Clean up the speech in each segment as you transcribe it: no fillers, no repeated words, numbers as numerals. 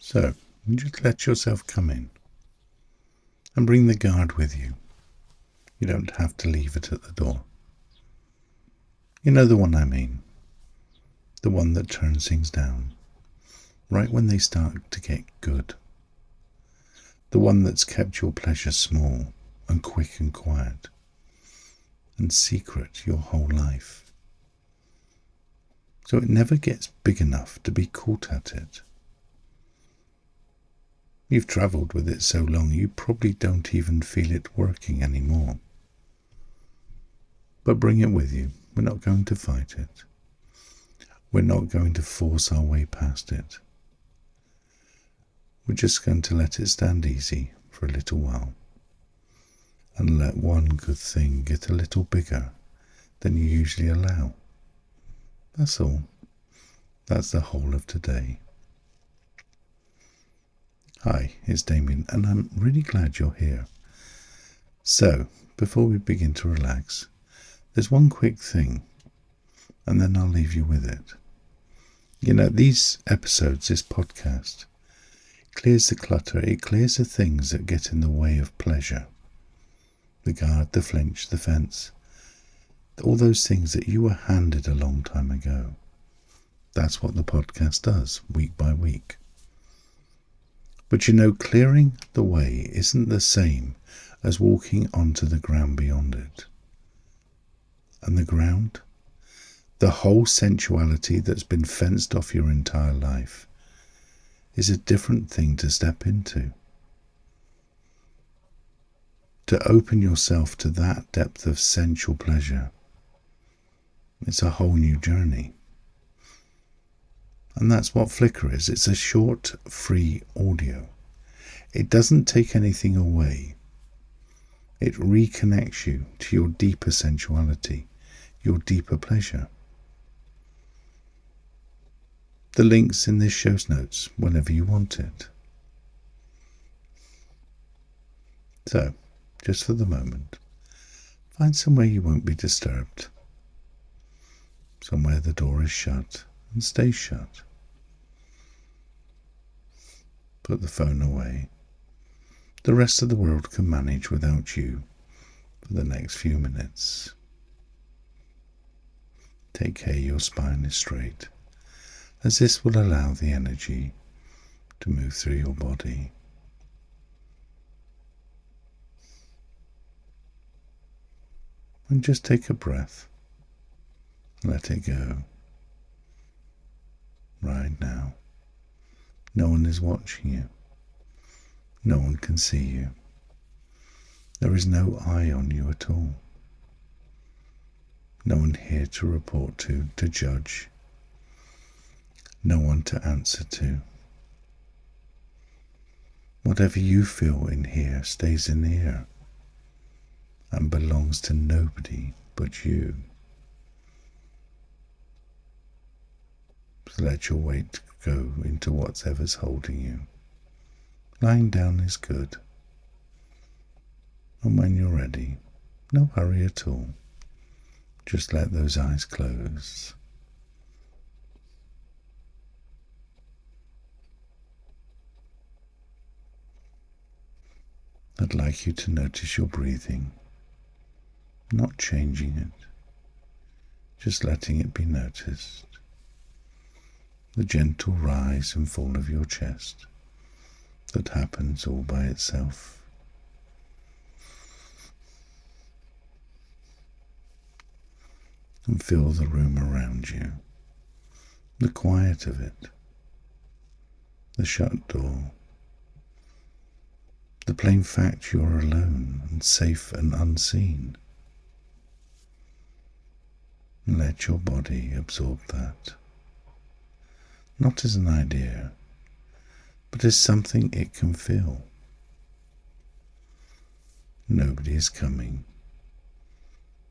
So, you just let yourself come in and bring the guard with you. You don't have to leave it at the door. You know the one I mean. The one that turns things down right when they start to get good. The one that's kept your pleasure small and quick and quiet and secret your whole life. So it never gets big enough to be caught at it. You've travelled with it so long you probably don't even feel it working anymore. But bring it with you. We're not going to fight it. We're not going to force our way past it. We're just going to let it stand easy for a little while and let one good thing get a little bigger than you usually allow. That's all. That's the whole of today. Hi, it's Damien, and I'm really glad you're here. So, before we begin to relax, there's one quick thing, and then I'll leave you with it. You know, these episodes, this podcast, clears the clutter. It clears the things that get in the way of pleasure. The guard, the flinch, the fence, all those things that you were handed a long time ago. That's what the podcast does, week by week. But you know, clearing the way isn't the same as walking onto the ground beyond it. And the ground? The whole sensuality that's been fenced off your entire life is a different thing to step into. To open yourself to that depth of sensual pleasure, it's a whole new journey. And that's what Flickr is. It's a short, free audio. It doesn't take anything away. It reconnects you to your deeper sensuality, your deeper pleasure. The link's in this show's notes whenever you want it. So, just for the moment, find somewhere you won't be disturbed. Somewhere the door is shut and stays shut. Put the phone away. The rest of the world can manage without you for the next few minutes. Take care your spine is straight, as this will allow the energy to move through your body. And just take a breath. Let it go. Right now. No one is watching you. No one can see you. There is no eye on you at all. No one here to report to judge. No one to answer to. Whatever you feel in here stays in here and belongs to nobody but you. So let your weight go into whatever's holding you. Lying down is good. And when you're ready, no hurry at all. Just let those eyes close. I'd like you to notice your breathing, not changing it, just letting it be noticed. The gentle rise and fall of your chest that happens all by itself. And feel the room around you, the quiet of it, the shut door, the plain fact you are alone and safe and unseen. And let your body absorb that, not as an idea, but as something it can feel. Nobody is coming.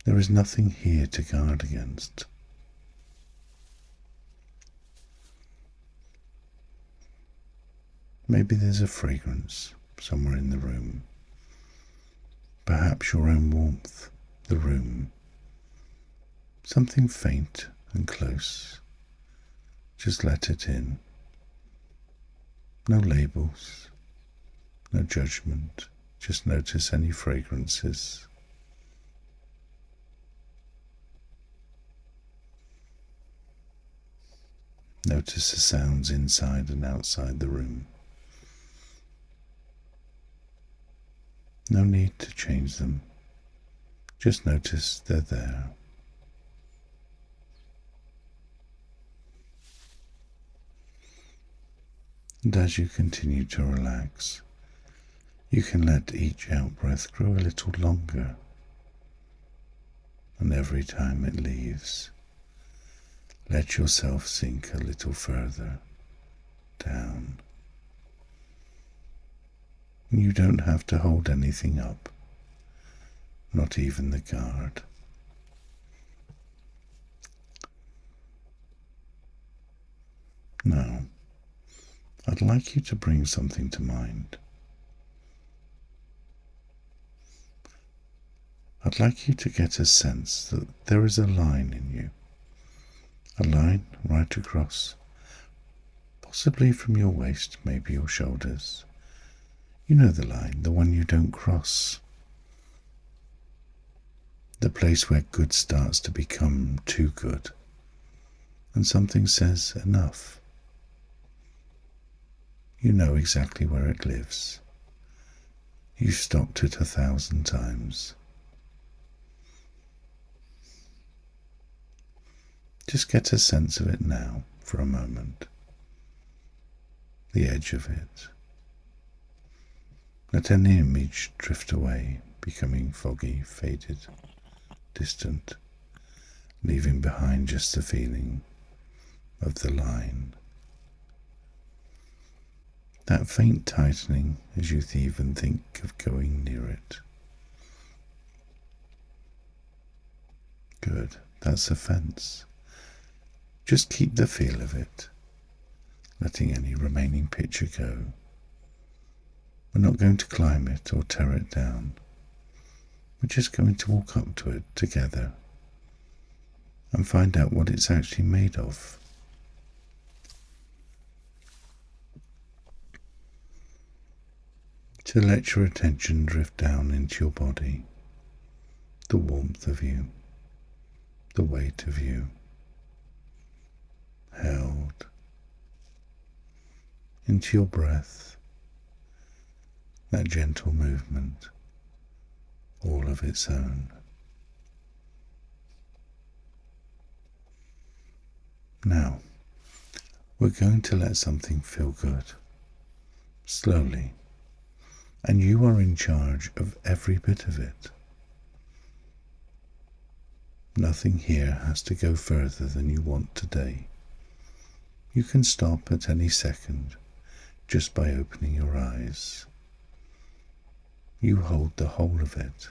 There is nothing here to guard against. Maybe there's a fragrance somewhere in the room. Perhaps your own warmth, the room. Something faint and close. Just let it in. No labels, no judgment, just notice any fragrances. Notice the sounds inside and outside the room. No need to change them, just notice they're there. And as you continue to relax, you can let each out-breath grow a little longer, and every time it leaves, let yourself sink a little further down. You don't have to hold anything up, not even the guard. Now, I'd like you to bring something to mind. I'd like you to get a sense that there is a line in you, a line right across, possibly from your waist, maybe your shoulders. You know the line, the one you don't cross. The place where good starts to become too good, and something says enough. You know exactly where it lives. You've stopped it 1,000 times. Just get a sense of it now for a moment. The edge of it. Let any image drift away, becoming foggy, faded, distant, leaving behind just the feeling of the line. That faint tightening as you even think of going near it. Good, that's a fence. Just keep the feel of it, letting any remaining picture go. We're not going to climb it or tear it down. We're just going to walk up to it together and find out what it's actually made of. To let your attention drift down into your body, the warmth of you, the weight of you, held into your breath, that gentle movement, all of its own. Now, we're going to let something feel good, slowly, and you are in charge of every bit of it. Nothing here has to go further than you want today. You can stop at any second just by opening your eyes. You hold the whole of it.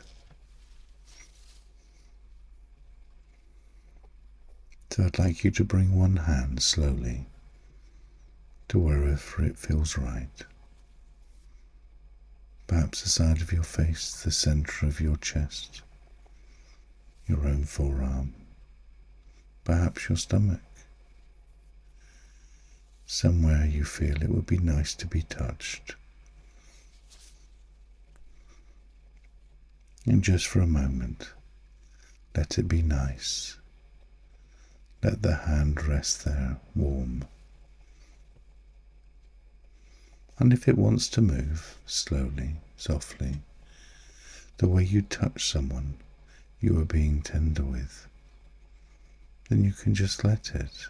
So I'd like you to bring one hand slowly to wherever it feels right. Perhaps the side of your face, the center of your chest, your own forearm, perhaps your stomach. Somewhere you feel it would be nice to be touched. And just for a moment, let it be nice. Let the hand rest there, warm. And if it wants to move, slowly, softly, the way you touch someone you are being tender with, then you can just let it.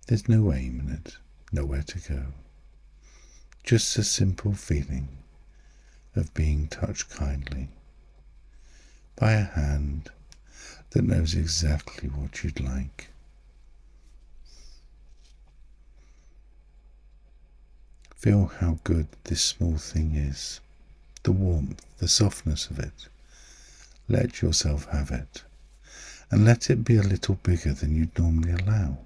There's no aim in it, nowhere to go. Just a simple feeling of being touched kindly by a hand that knows exactly what you'd like. Feel how good this small thing is, the warmth, the softness of it. Let yourself have it, and let it be a little bigger than you'd normally allow.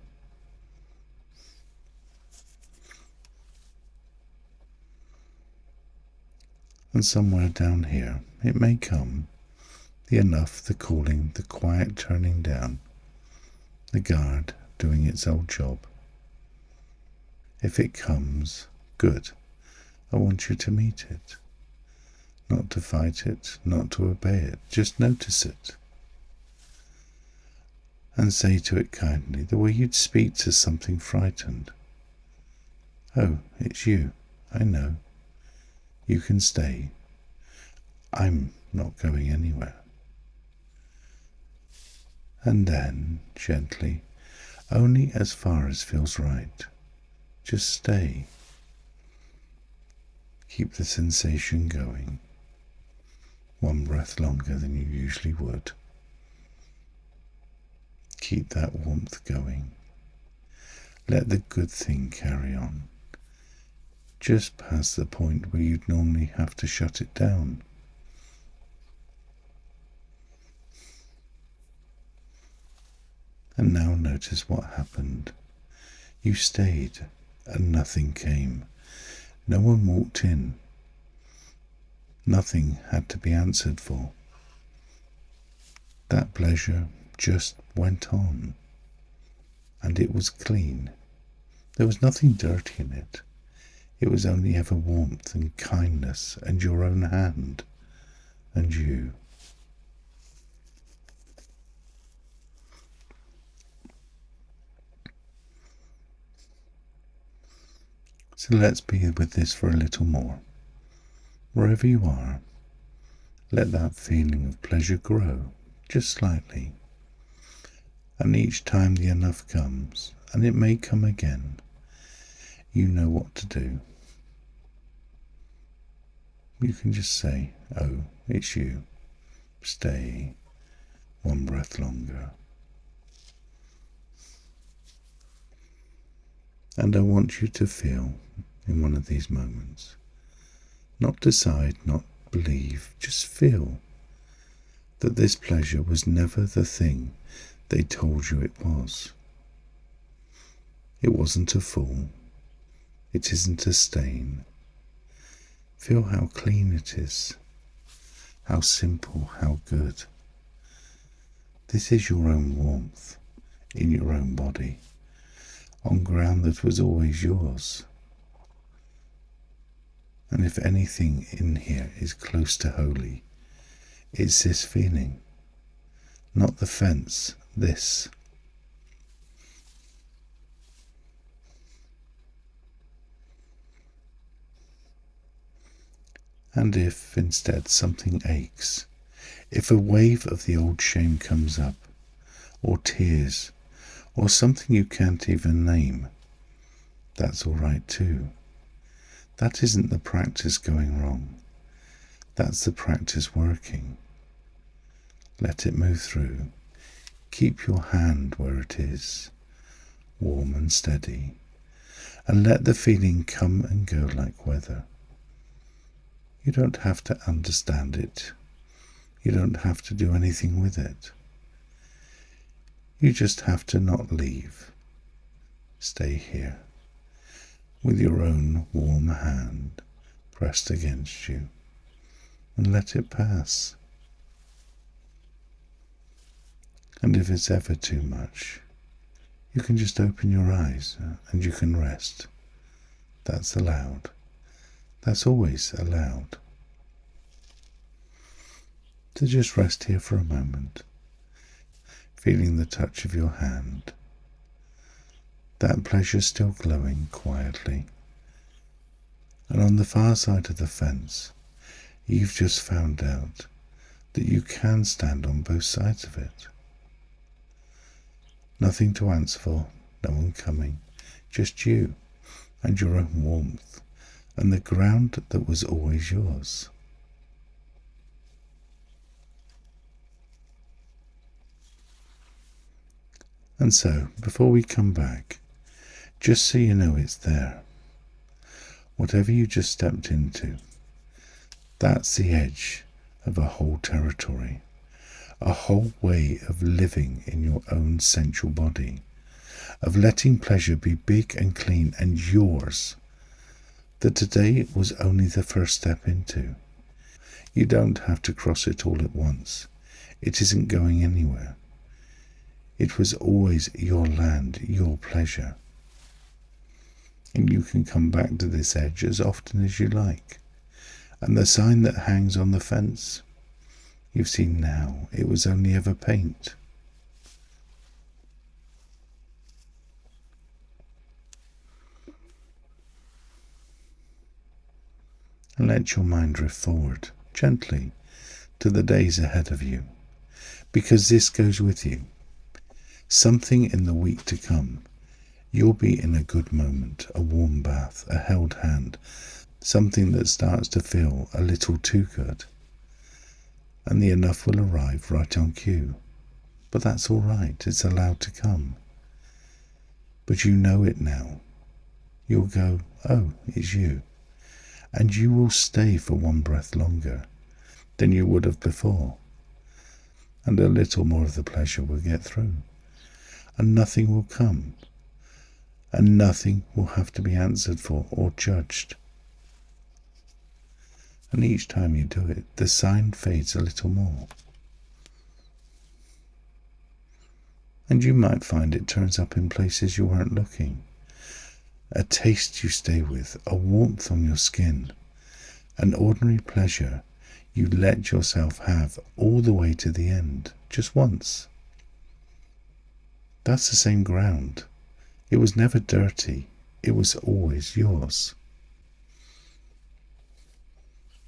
And somewhere down here, it may come, the enough, the calling, the quiet turning down, the guard doing its old job. If it comes, good. I want you to meet it. Not to fight it, not to obey it. Just notice it. And say to it kindly, the way you'd speak to something frightened. Oh, it's you. I know. You can stay. I'm not going anywhere. And then, gently, only as far as feels right. Just stay. Keep the sensation going. One breath longer than you usually would. Keep that warmth going. Let the good thing carry on. Just past the point where you'd normally have to shut it down. And now notice what happened. You stayed, and nothing came. No one walked in. Nothing had to be answered for. That pleasure just went on, and it was clean. There was nothing dirty in it. It was only ever warmth and kindness and your own hand and you. So let's be with this for a little more. Wherever you are, let that feeling of pleasure grow, just slightly. And each time the enough comes, and it may come again, you know what to do. You can just say, oh, it's you. Stay. One breath longer. And I want you to feel in one of these moments. Not decide, not believe, just feel that this pleasure was never the thing they told you it was. It wasn't a fall. It isn't a stain. Feel how clean it is, how simple, how good. This is your own warmth in your own body, on ground that was always yours. And if anything in here is close to holy, it's this feeling, not the fence, this. And if instead something aches, if a wave of the old shame comes up, or tears, or something you can't even name, that's all right too. That isn't the practice going wrong. That's the practice working. Let it move through. Keep your hand where it is, warm and steady, and let the feeling come and go like weather. You don't have to understand it. You don't have to do anything with it. You just have to not leave. Stay here, with your own warm hand pressed against you, and let it pass. And if it's ever too much, you can just open your eyes and you can rest. That's allowed. That's always allowed. So just rest here for a moment, feeling the touch of your hand. That pleasure still glowing quietly. And on the far side of the fence, you've just found out that you can stand on both sides of it. Nothing to answer for, no one coming, just you and your own warmth and the ground that was always yours. And so, before we come back, just so you know it's there, whatever you just stepped into, that's the edge of a whole territory, a whole way of living in your own sensual body, of letting pleasure be big and clean and yours, that today was only the first step into. You don't have to cross it all at once. It isn't going anywhere. It was always your land, your pleasure. And you can come back to this edge as often as you like. And the sign that hangs on the fence, you've seen now, it was only ever paint. And let your mind drift forward, gently, to the days ahead of you. Because this goes with you. Something in the week to come. You'll be in a good moment, a warm bath, a held hand, something that starts to feel a little too good. And the enough will arrive right on cue. But that's all right, it's allowed to come. But you know it now. You'll go, oh, it's you. And you will stay for one breath longer than you would have before. And a little more of the pleasure will get through. And nothing will come. And nothing will have to be answered for or judged. And each time you do it, the sign fades a little more. And you might find it turns up in places you weren't looking. A taste you stay with, a warmth on your skin, an ordinary pleasure you let yourself have all the way to the end, just once. That's the same ground. It was never dirty. It was always yours.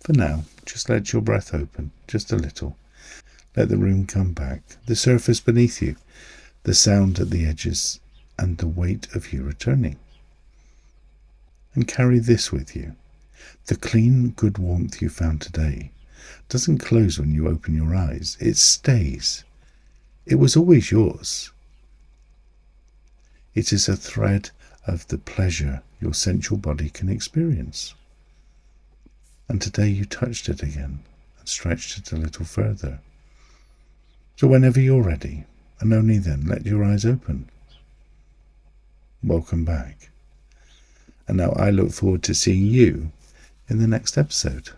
For now, just let your breath open, just a little. Let the room come back, the surface beneath you, the sound at the edges, and the weight of you returning. And carry this with you. The clean, good warmth you found today doesn't close when you open your eyes. It stays. It was always yours. It is a thread of the pleasure your sensual body can experience. And today you touched it again and stretched it a little further. So whenever you're ready, and only then, let your eyes open. Welcome back. And now I look forward to seeing you in the next episode.